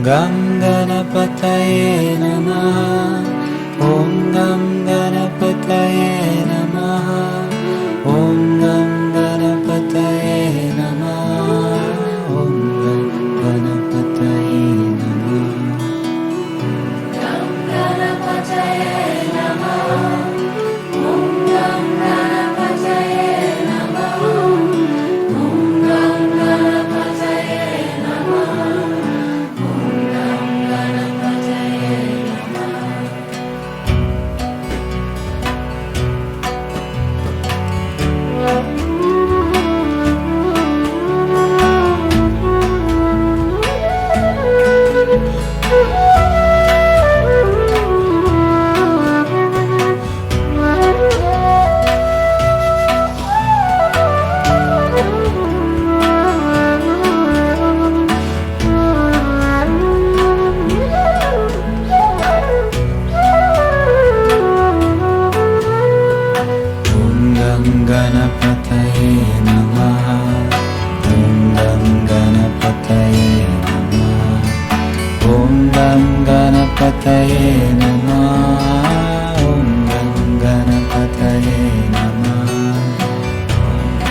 गं गणपतये नमः। ॐ गं गणपतये नमः। ॐ गं गणपतये नमः। ॐ गं गणपतये नमः। गं गणपतये नमः। ॐ गं गणपतये नमः। ॐ गं गणपतये नमः। ॐ गं गणपतये नमः। गणपतये नमः। ॐ गं गणपतये नमः। ॐ गं गणपतये नमः। ॐ गं गणपतये नमः।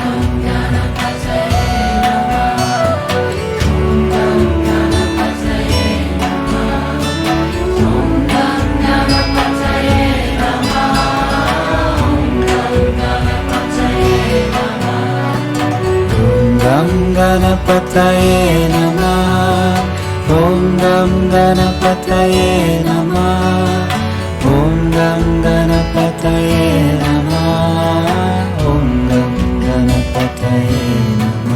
गं गणपतये नमः। ॐ गं गणपतये नमः। ॐ गं गणपतये नमः। गं गणपतये नमः। ॐ गं गणपतये नमः। ॐ गं गणपतये नमः। ॐ गं गणपतये नमः।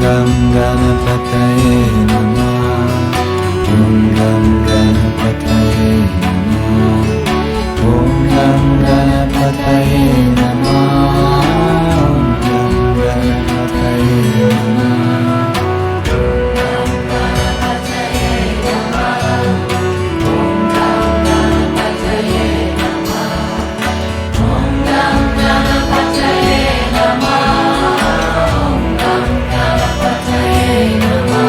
गं गणपतये नमः। ॐ गं गणपतये नमः। ॐ गं गणपतये नमः। ॐ गं गणपतये नमः। ॐ गं गणपतये नमः। ॐ गं गणपतये नमः। ॐ गं गणपतये नमः। ॐ गं गणपतये नमः।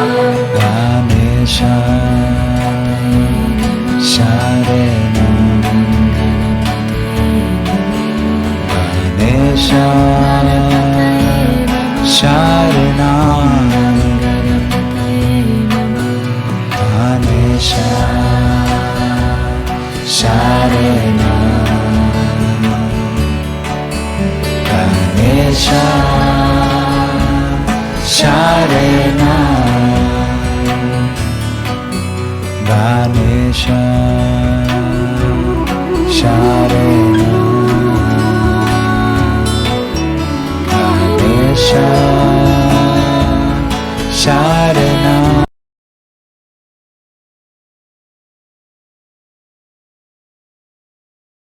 Ganesha